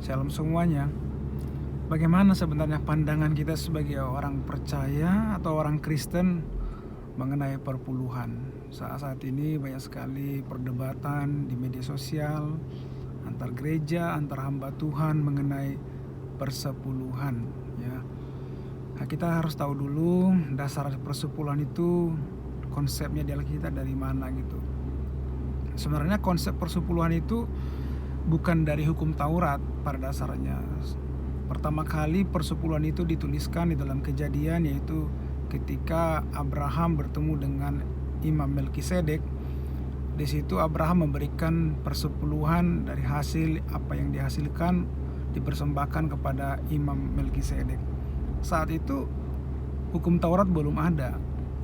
Shalom semuanya. Bagaimana sebenarnya pandangan kita sebagai orang percaya atau orang Kristen mengenai perpuluhan? Saat ini banyak sekali perdebatan di media sosial antar gereja, antar hamba Tuhan mengenai persepuluhan, ya. Nah, kita harus tahu dulu dasar persepuluhan itu konsepnya di Alkitab dari mana gitu. Sebenarnya konsep persepuluhan itu bukan dari hukum Taurat pada dasarnya. Pertama kali persepuluhan itu dituliskan di dalam Kejadian, yaitu ketika Abraham bertemu dengan Imam Melkisedek. Di situ Abraham memberikan persepuluhan dari hasil apa yang dihasilkan dipersembahkan kepada Imam Melkisedek. Saat itu hukum Taurat belum ada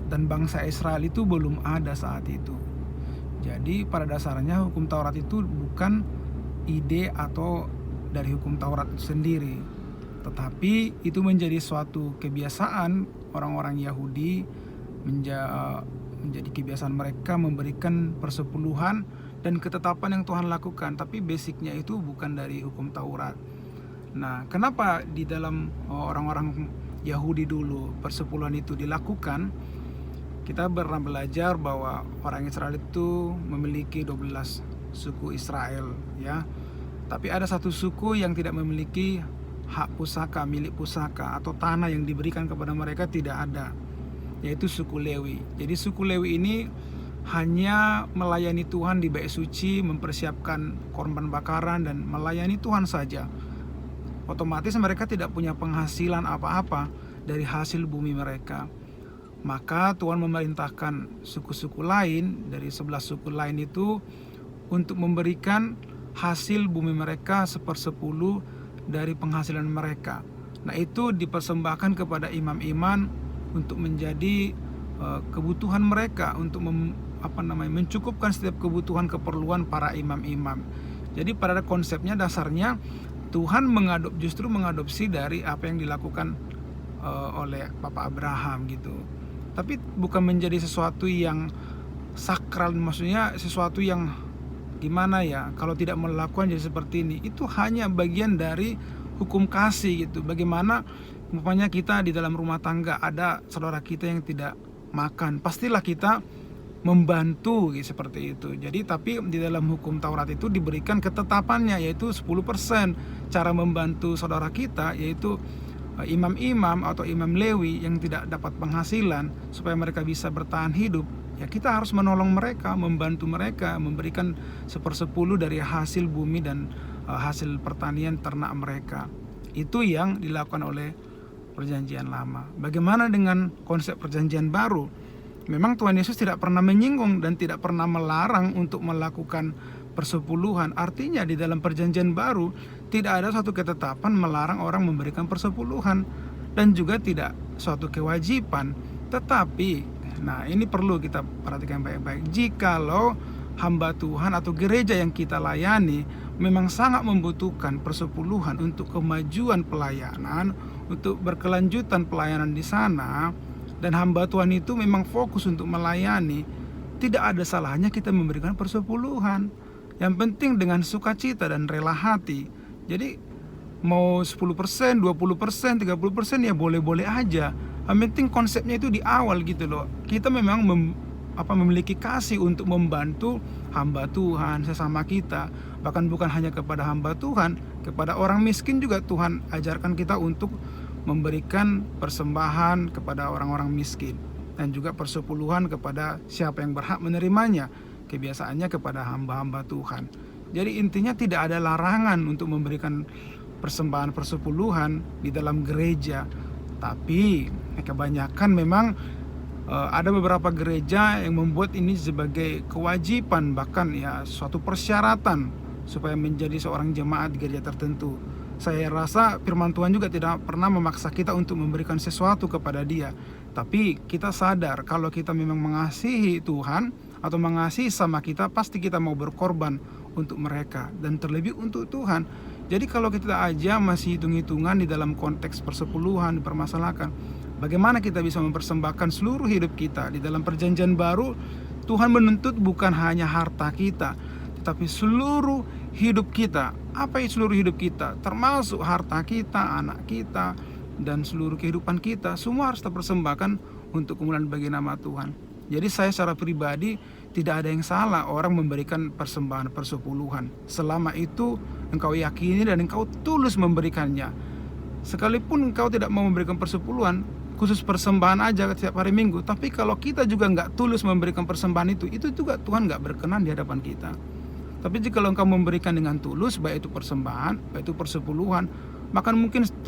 dan bangsa Israel itu belum ada saat itu. Jadi pada dasarnya hukum Taurat itu bukan ide atau dari hukum Taurat itu sendiri, tetapi itu menjadi suatu kebiasaan orang-orang Yahudi, menjadi kebiasaan mereka memberikan persepuluhan dan ketetapan yang Tuhan lakukan, tapi basicnya itu bukan dari hukum Taurat. Nah, kenapa di dalam orang-orang Yahudi dulu persepuluhan itu dilakukan? Kita pernah belajar bahwa orang Israel itu memiliki 12 suku Israel, ya. Tapi ada satu suku yang tidak memiliki hak pusaka, milik pusaka atau tanah yang diberikan kepada mereka tidak ada, yaitu suku Lewi. Jadi suku Lewi ini hanya melayani Tuhan di bait suci, mempersiapkan korban bakaran dan melayani Tuhan saja. Otomatis mereka tidak punya penghasilan apa-apa dari hasil bumi mereka. Maka Tuhan memerintahkan suku-suku lain dari 11 suku lain itu untuk memberikan hasil bumi mereka 1/10 dari penghasilan mereka. Nah, itu dipersembahkan kepada imam-imam untuk menjadi kebutuhan mereka, untuk mencukupkan setiap kebutuhan keperluan para imam-imam. Jadi pada konsepnya dasarnya Tuhan justru mengadopsi dari apa yang dilakukan oleh Bapak Abraham gitu. Tapi bukan menjadi sesuatu yang sakral, maksudnya sesuatu yang gimana ya, kalau tidak melakukan jadi seperti ini. Itu hanya bagian dari hukum kasih gitu. Bagaimana umpamanya kita di dalam rumah tangga ada saudara kita yang tidak makan, pastilah kita membantu gitu, seperti itu. Jadi tapi di dalam hukum Taurat itu diberikan ketetapannya, yaitu 10% cara membantu saudara kita, yaitu imam-imam atau imam Lewi yang tidak dapat penghasilan supaya mereka bisa bertahan hidup. Ya, kita harus menolong mereka, membantu mereka, memberikan 1/10 dari hasil bumi dan hasil pertanian ternak mereka. Itu yang dilakukan oleh Perjanjian Lama. Bagaimana dengan konsep Perjanjian Baru? Memang Tuhan Yesus tidak pernah menyinggung dan tidak pernah melarang untuk melakukan persepuluhan. Artinya di dalam Perjanjian Baru tidak ada suatu ketetapan melarang orang memberikan persepuluhan dan juga tidak suatu kewajiban. Tetapi, nah ini perlu kita perhatikan baik-baik. Jikalau hamba Tuhan atau gereja yang kita layani memang sangat membutuhkan persepuluhan untuk kemajuan pelayanan, untuk berkelanjutan pelayanan di sana, dan hamba Tuhan itu memang fokus untuk melayani, tidak ada salahnya kita memberikan persepuluhan. Yang penting dengan sukacita dan rela hati. Jadi mau 10%, 20%, 30% ya boleh-boleh aja. Yang penting konsepnya itu di awal gitu loh. Kita memang memiliki kasih untuk membantu hamba Tuhan sesama kita. Bahkan bukan hanya kepada hamba Tuhan, kepada orang miskin juga Tuhan ajarkan kita untuk memberikan persembahan kepada orang-orang miskin, dan juga persepuluhan kepada siapa yang berhak menerimanya, kebiasaannya kepada hamba-hamba Tuhan. Jadi intinya tidak ada larangan untuk memberikan persembahan persepuluhan di dalam gereja. Tapi kebanyakan memang ada beberapa gereja yang membuat ini sebagai kewajiban, bahkan ya suatu persyaratan supaya menjadi seorang jemaat di gereja tertentu. Saya rasa firman Tuhan juga tidak pernah memaksa kita untuk memberikan sesuatu kepada Dia. Tapi kita sadar kalau kita memang mengasihi Tuhan atau mengasihi sama kita, pasti kita mau berkorban untuk mereka dan terlebih untuk Tuhan. Jadi kalau kita aja masih hitung-hitungan di dalam konteks persepuluhan dipermasalahkan, bagaimana kita bisa mempersembahkan seluruh hidup kita? Di dalam Perjanjian Baru Tuhan menuntut bukan hanya harta kita, tetapi seluruh hidup kita. Apa itu seluruh hidup kita? Termasuk harta kita, anak kita, dan seluruh kehidupan kita. Semua harus terpersembahkan untuk kemuliaan bagi nama Tuhan. Jadi saya secara pribadi tidak ada yang salah orang memberikan persembahan persepuluhan, selama itu engkau yakini dan engkau tulus memberikannya. Sekalipun engkau tidak mau memberikan persepuluhan, khusus persembahan aja setiap hari Minggu, tapi kalau kita juga nggak tulus memberikan persembahan itu juga Tuhan nggak berkenan di hadapan kita. Tapi jika engkau memberikan dengan tulus, baik itu persembahan, baik itu persepuluhan, bahkan mungkin 30%,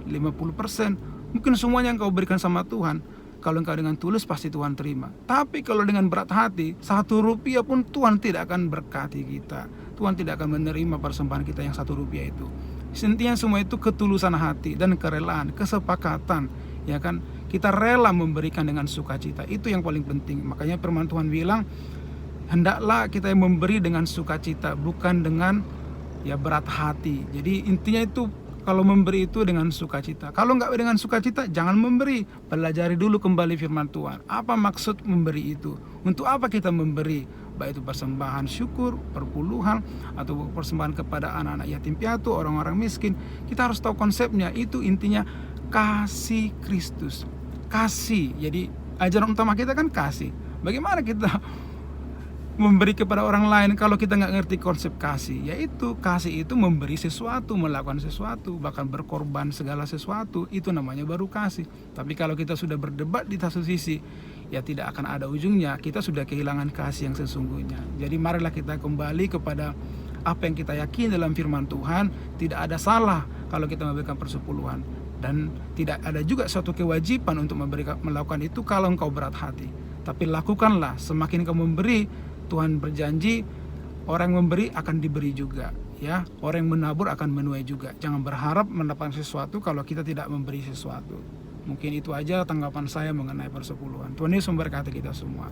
50%, mungkin semuanya engkau berikan sama Tuhan. Kalau engkau dengan tulus, pasti Tuhan terima. Tapi kalau dengan berat hati, 1 rupiah pun Tuhan tidak akan berkati kita. Tuhan tidak akan menerima persembahan kita yang 1 rupiah itu. Intinya semua itu ketulusan hati dan kerelaan, kesepakatan, ya kan? Kita rela memberikan dengan sukacita. Itu yang paling penting. Makanya firman Tuhan bilang, hendaklah kita yang memberi dengan sukacita, bukan dengan berat hati. Jadi intinya itu, kalau memberi itu dengan sukacita. Kalau nggak dengan sukacita, jangan memberi. Pelajari dulu kembali firman Tuhan. Apa maksud memberi itu? Untuk apa kita memberi? Baik itu persembahan syukur, perpuluhan, atau persembahan kepada anak-anak yatim piatu, orang-orang miskin. Kita harus tahu konsepnya. Itu intinya kasih Kristus. Kasih. Jadi ajaran utama kita kan kasih. Bagaimana kita memberi kepada orang lain kalau kita nggak ngerti konsep kasih? Yaitu kasih itu memberi sesuatu, melakukan sesuatu, bahkan berkorban segala sesuatu. Itu namanya baru kasih. Tapi kalau kita sudah berdebat di satu sisi, ya tidak akan ada ujungnya. Kita sudah kehilangan kasih yang sesungguhnya. Jadi marilah kita kembali kepada apa yang kita yakini dalam firman Tuhan. Tidak ada salah kalau kita memberikan persepuluhan, dan tidak ada juga suatu kewajiban untuk melakukan itu kalau engkau berat hati. Tapi lakukanlah. Semakin engkau memberi, Tuhan berjanji orang yang memberi akan diberi juga, ya. Orang yang menabur akan menuai juga. Jangan berharap mendapatkan sesuatu kalau kita tidak memberi sesuatu. Mungkin itu aja tanggapan saya mengenai persepuluhan. Tuhan Yesus memberkati kita semua.